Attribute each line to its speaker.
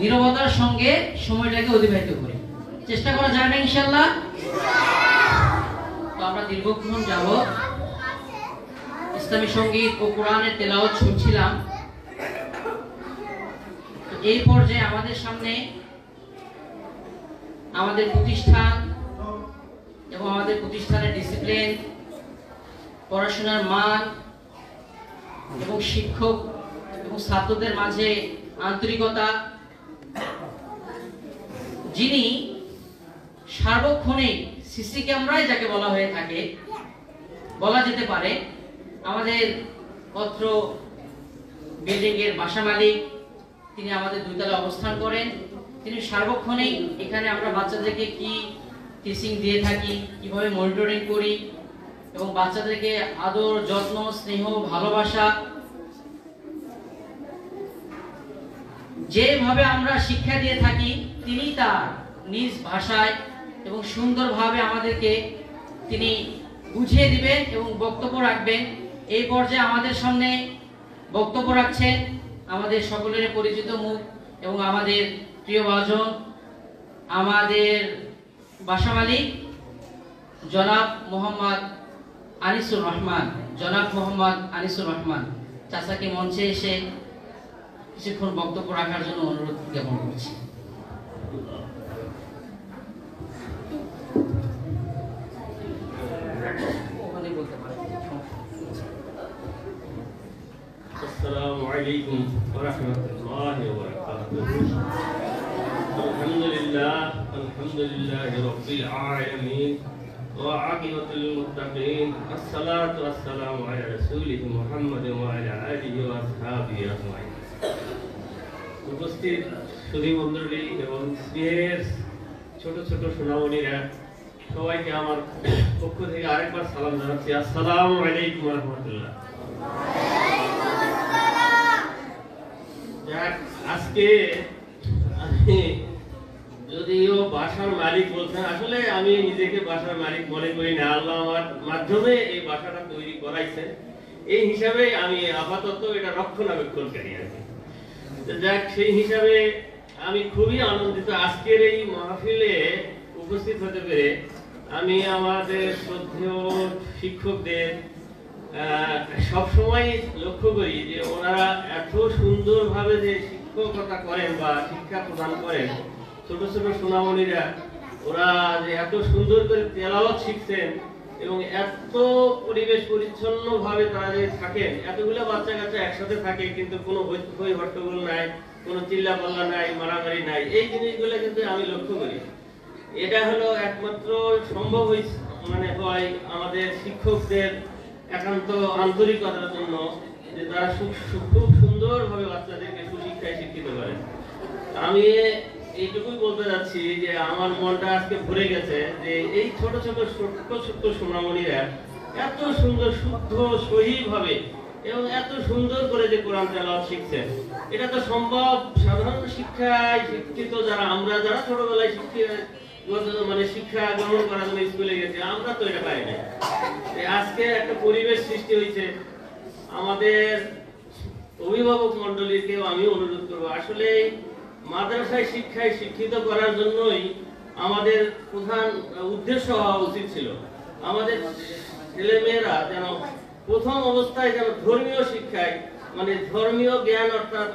Speaker 1: নীরবতার সঙ্গে সময়টাকে অতিবাহিত করি। চেষ্টা করা যায় না ইনশাআল্লাহ? তো আমরা দীর্ঘক্ষণ যাবত ইসলামী সঙ্গীত ও কোরআনের তেলাওয়াত শুনছিলাম। এই পর্যায়ে আমাদের সামনে আমাদের প্রতিষ্ঠান এবং আমাদের প্রতিষ্ঠানের ডিসিপ্লিন, পড়াশোনার মান এবং শিক্ষক এবং ছাত্রদের মাঝে আন্তরিকতা, যিনি সার্বক্ষণিক সিসি ক্যামেরায় যাকে বলা হয়ে থাকে, বলা যেতে পারে আমাদের অত্র বিল্ডিং এর বাসা মালিক, তিনি আমাদের দুইতলা অবস্থান করেন। তিনি সার্বক্ষণিক এখানে আমরা বাচ্চাদেরকে কি টিচিং দিয়ে থাকি, কিভাবে মনিটরিং করি এবং বাচ্চাদেরকে আদর, যত্ন, স্নেহ, ভালোবাসা যেভাবে আমরা শিক্ষা দিয়ে থাকি, তিনি তার নিজ ভাষায় এবং সুন্দরভাবে আমাদেরকে তিনি বুঝিয়ে দিবেন এবং বক্তব্য রাখবেন। এই পর্যায়ে আমাদের সামনে বক্তব্য রাখছেন আমাদের সকলের পরিচিত মুখ এবং আমাদের প্রিয় ভাজন, আমাদের বাসা মালিক জনাব মোহাম্মদ আনিসুর রহমান। জনাব মোহাম্মদ আনিসুর রহমান চাচাকে মঞ্চে এসে কিছুক্ষণ বক্তব্য রাখার জন্য অনুরোধ জ্ঞাপন করছি।
Speaker 2: السلام عليكم ورحمة الله وبركاته. الحمد لله رب العالمين وعاقبة للمتقين. الصلاة والسلام على رسوله محمد وعلى آله وأصحابه أجمعين. উপস্থিত সুধী মণ্ডলী এবং স্নেহের ছোট ছোট সোনামণিরা, সবাইকে আমার পক্ষ থেকে আরেকবার সালাম জানাচ্ছি। আসসালামু আলাইকুম ওয়া রাহমাতুল্লাহ। আজকে আমি যদিও বাসার মালিক বলছেন, আসলে আমি নিজেকে বাসার মালিক মনে করি না। আল্লাহ আমার মাধ্যমে এই বাসাটা তৈরি করাইছেন, এই হিসাবে আমি আপাতত এটা রক্ষণাবেক্ষণকারী আর কি। যাক, সেই হিসাবে আমি খুবই আনন্দিত আজকের এই মাহফিলে উপস্থিত হতে পেরে। আমি আমাদের শ্রদ্ধেয় শিক্ষকদের সবসময় লক্ষ্য করি যে ওনারা এত সুন্দরভাবে যে শিক্ষকতা করেন বা শিক্ষা প্রদান করেন, ছোট ছোট সোনামণিরা ওরা যে এত সুন্দর করে তেলাওয়াত শিখছেন এবং এত পরিবেশ পরিচ্ছন্ন ভাবে তারা যে থাকেন, এতগুলো বাচ্চা কাচ্চা একসাথে থাকে কিন্তু কোনো হই হট্টগোল নাই, কোনো চিল্লা পাল্লা নাই, মারামারি নাই, এই জিনিসগুলো কিন্তু আমি লক্ষ্য করি। এটা হলো একমাত্র সম্ভব হয় আমাদের শিক্ষকদের একান্ত আন্তরিকতার জন্য, যে তারা খুব সুন্দরভাবে বাচ্চাদেরকে সুশিক্ষায় শিক্ষিত করেন। আমি এইটুকুই বলতে যাচ্ছি যে আমার মনটা আজকে ভরে গেছে যে এই ছোট ছোট ছোট্ট সোনামণিরা এত সুন্দর শুদ্ধ সহিভাবে এবং এত সুন্দর করে যে কোরআন তেলাওয়াত শিখছেন। এটা তো সম্ভব সাধারণ শিক্ষায় শিক্ষিত যারা যারা ছোটবেলায় শিক্ষা গ্রহণ করার জন্য স্কুলে গেছি, আমরা তো এটা পাই না। আজকে একটা পরিবেশ সৃষ্টি হয়েছে। আমাদের অভিভাবক মন্ডলীকেও আমি অনুরোধ করবো, আসলে মাদ্রাসায় শিক্ষায় শিক্ষিত করার জন্যই আমাদের প্রধান উদ্দেশ্য হওয়া উচিত ছিল। আমাদের ছেলেমেয়েরা যেন প্রথম অবস্থায় যেন ধর্মীয় শিক্ষায়, ধর্মীয় জ্ঞান অর্থাৎ